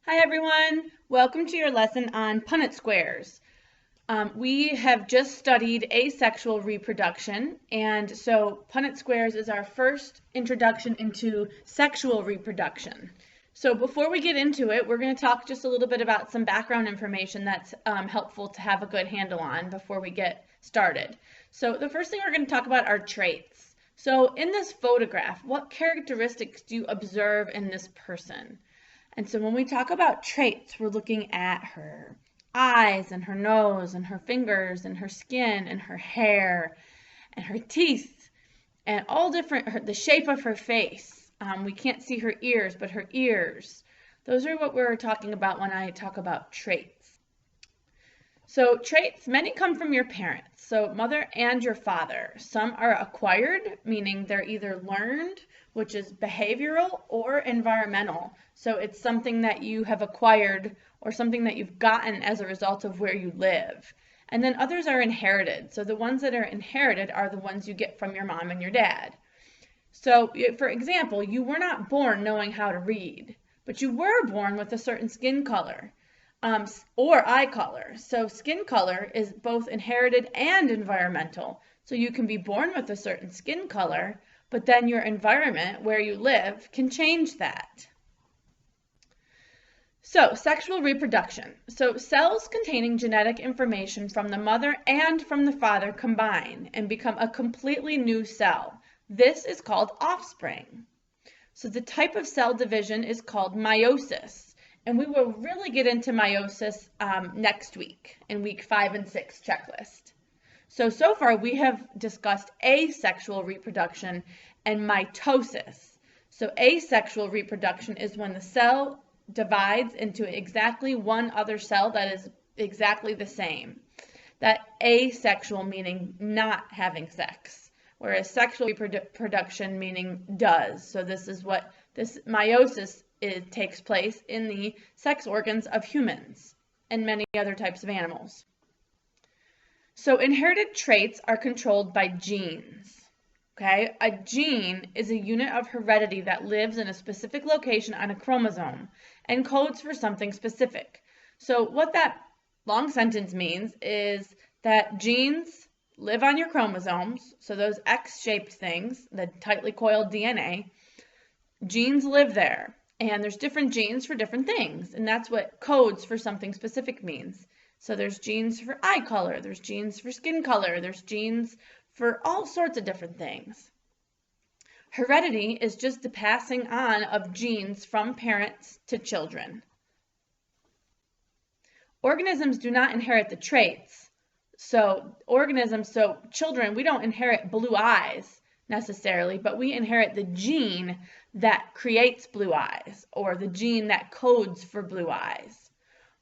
Hi everyone, welcome to your lesson on Punnett squares. We have just studied asexual reproduction, and so Punnett squares is our first introduction into sexual reproduction. So before we get into it, we're going to talk just a little bit about some background information that's helpful to have a good handle on before we get started. So the first thing we're going to talk about are traits. So in this photograph, what characteristics do you observe in this person? And so when we talk about traits, we're looking at her eyes and her nose and her fingers and her skin and her hair and her teeth and all different, the shape of her face. We can't see her ears, but her ears. Those are what we're talking about when I talk about traits. So traits, many come from your parents, so mother and your father. Some are acquired, meaning they're either learned, which is behavioral, or environmental. So it's something that you have acquired or something that you've gotten as a result of where you live. And then others are inherited. So the ones that are inherited are the ones you get from your mom and your dad. So for example, you were not born knowing how to read, but you were born with a certain skin color. Or eye color. So skin color is both inherited and environmental. So you can be born with a certain skin color, but then your environment where you live can change that. So sexual reproduction. So cells containing genetic information from the mother and from the father combine and become a completely new cell. This is called offspring. So the type of cell division is called meiosis. And we will really get into meiosis next week in week 5 and 6 checklist. So far we have discussed asexual reproduction and mitosis. So asexual reproduction is when the cell divides into exactly one other cell that is exactly the same. That asexual meaning not having sex, whereas sexual reproduction meaning does. So this is what this meiosis it takes place in the sex organs of humans and many other types of animals. So inherited traits are controlled by genes. Okay, a gene is a unit of heredity that lives in a specific location on a chromosome and codes for something specific. So what that long sentence means is that genes live on your chromosomes, so those X-shaped things, the tightly coiled DNA, genes live there. And there's different genes for different things, and that's what codes for something specific means. So there's genes for eye color, there's genes for skin color, there's genes for all sorts of different things. Heredity is just the passing on of genes from parents to children. Organisms do not inherit the traits. So children, we don't inherit blue eyes necessarily, but we inherit the gene that creates blue eyes, or the gene that codes for blue eyes.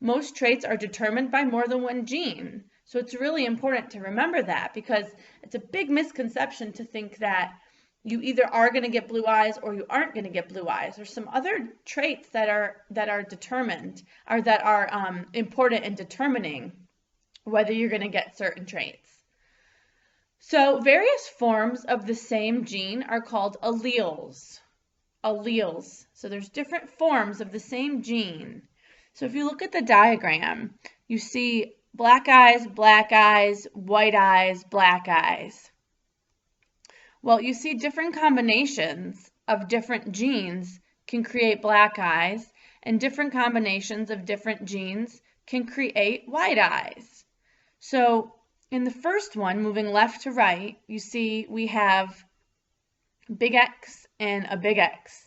Most traits are determined by more than one gene. So it's really important to remember that, because it's a big misconception to think that you either are going to get blue eyes or you aren't going to get blue eyes. There's some other traits that are determined, or that are important in determining whether you're going to get certain traits. So various forms of the same gene are called alleles. Alleles. So there's different forms of the same gene. So if you look at the diagram, you see black eyes, white eyes, black eyes. Well, you see different combinations of different genes can create black eyes, and different combinations of different genes can create white eyes. So in the first one, moving left to right, you see we have big X and a big X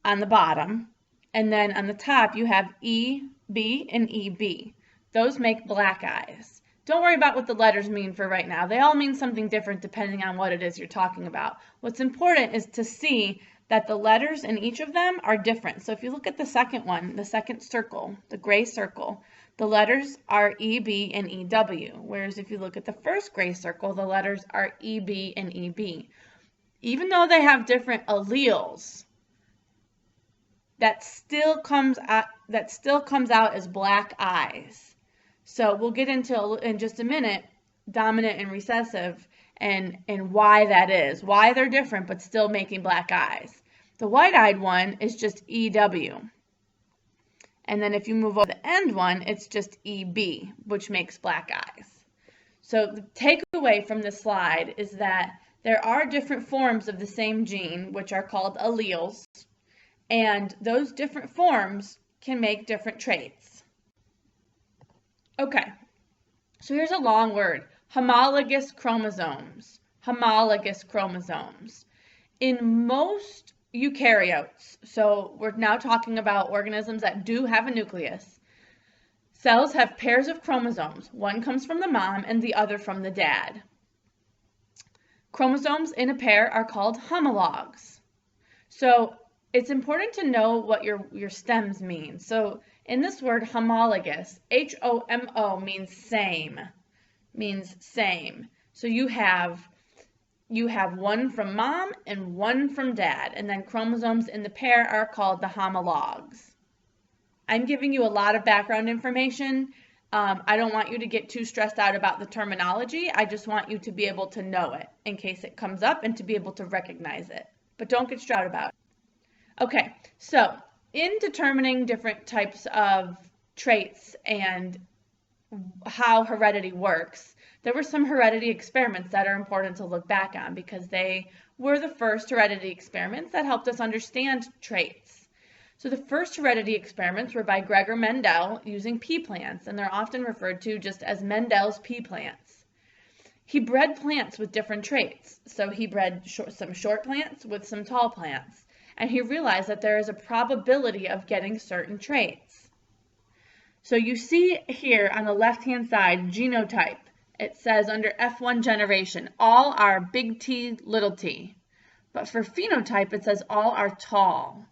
on the bottom. And then on the top, you have EB and EB. Those make black eyes. Don't worry about what the letters mean for right now. They all mean something different depending on what it is you're talking about. What's important is to see that the letters in each of them are different. So if you look at the second one, the second circle, the gray circle, the letters are EB and EW, whereas if you look at the first gray circle, the letters are EB and EB. Even though they have different alleles, that still comes out as black eyes. So we'll get into in just a minute dominant and recessive and why that is, why they're different but still making black eyes. The white-eyed one is just EW. And then if you move over the end one, it's just EB, which makes black eyes. So the takeaway from this slide is that there are different forms of the same gene, which are called alleles, and those different forms can make different traits. Okay, so here's a long word, homologous chromosomes. Homologous chromosomes. In most eukaryotes, so we're now talking about organisms that do have a nucleus, cells have pairs of chromosomes. One comes from the mom and the other from the dad. Chromosomes in a pair are called homologs. So it's important to know what your stems mean. So in this word homologous, H-O-M-O means same, So you have one from mom and one from dad, and then chromosomes in the pair are called the homologs. I'm giving you a lot of background information. I don't want you to get too stressed out about the terminology. I just want you to be able to know it in case it comes up and to be able to recognize it. But don't get stressed out about it. Okay, so in determining different types of traits and how heredity works, there were some heredity experiments that are important to look back on because they were the first heredity experiments that helped us understand traits. So the first heredity experiments were by Gregor Mendel using pea plants, and they're often referred to just as Mendel's pea plants. He bred plants with different traits. So he bred some short plants with some tall plants, and he realized that there is a probability of getting certain traits. So you see here on the left-hand side, genotype. It says under F1 generation, all are big T, little t. But for phenotype, it says all are tall.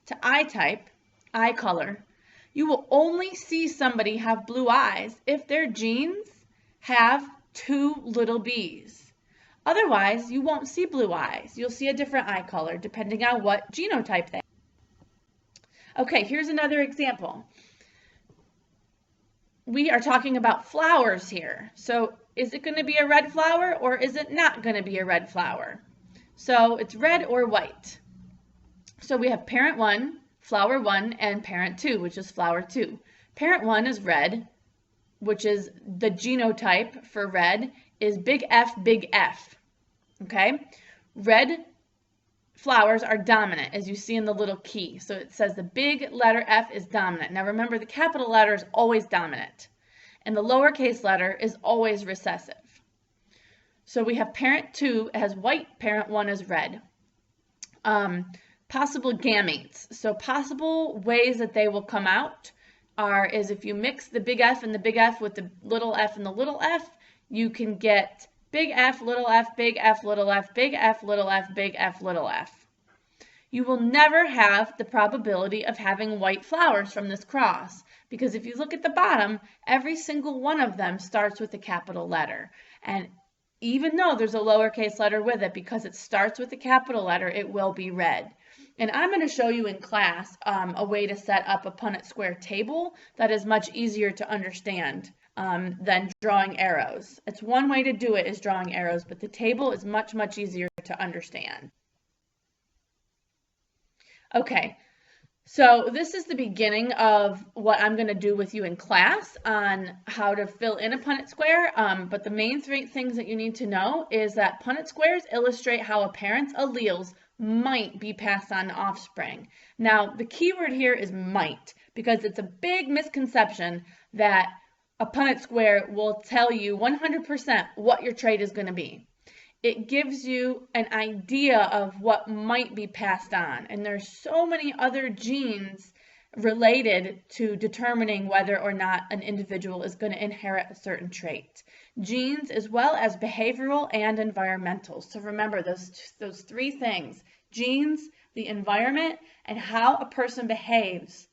To eye type, eye color, you will only see somebody have blue eyes if their genes have 2 little b's. Otherwise, you won't see blue eyes. You'll see a different eye color depending on what genotype they have. Okay, here's another example. We are talking about flowers here. So is it going to be a red flower or is it not going to be a red flower? So it's red or white. So we have parent 1, flower 1, and parent 2, which is flower 2. Parent 1 is red, which is the genotype for red is big F, big F. Okay? Red flowers are dominant, as you see in the little key. So it says the big letter F is dominant. Now remember, the capital letter is always dominant, and the lowercase letter is always recessive. So we have parent 2 has white, parent 1 is red. Possible gametes. So possible ways that they will come out is if you mix the big F and the big F with the little f and the little f, you can get big F, little f, big F, little f, big F, little f, big F, little f. You will never have the probability of having white flowers from this cross because if you look at the bottom, every single one of them starts with a capital letter. And even though there's a lowercase letter with it, because it starts with a capital letter, it will be red. And I'm going to show you in class a way to set up a Punnett square table that is much easier to understand than drawing arrows. It's one way to do it is drawing arrows, but the table is much, much easier to understand. Okay, so this is the beginning of what I'm going to do with you in class on how to fill in a Punnett square, but the main 3 things that you need to know is that Punnett squares illustrate how a parent's alleles might be passed on to offspring. Now, the key word here is might, because it's a big misconception that a Punnett square will tell you 100% what your trait is going to be. It gives you an idea of what might be passed on, and there's so many other genes related to determining whether or not an individual is going to inherit a certain trait. Genes as well as behavioral and environmental. So remember those 3 things, genes, the environment, and how a person behaves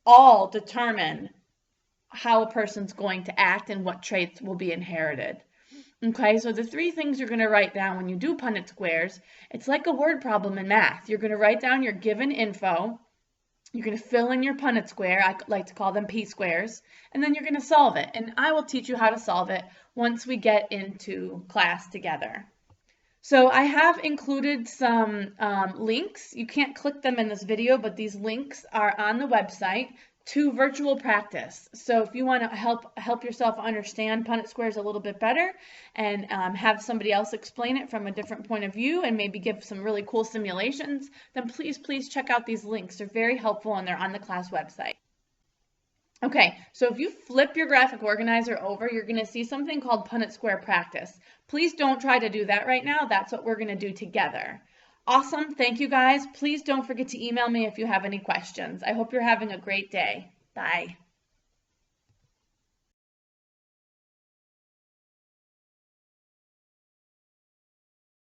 all determine how a person's going to act and what traits will be inherited. Okay, so the 3 things you're going to write down when you do Punnett squares, it's like a word problem in math. You're going to write down your given info, you're going to fill in your Punnett square, I like to call them p-squares, and then you're going to solve it. And I will teach you how to solve it once we get into class together. So I have included some links. You can't click them in this video, but these links are on the website to virtual practice. So if you want to help yourself understand Punnett squares a little bit better and have somebody else explain it from a different point of view and maybe give some really cool simulations, then please check out these links. They're very helpful and they're on the class website. Okay, so if you flip your graphic organizer over, you're going to see something called Punnett Square Practice. Please don't try to do that right now. That's what we're going to do together. Awesome. Thank you, guys. Please don't forget to email me if you have any questions. I hope you're having a great day. Bye.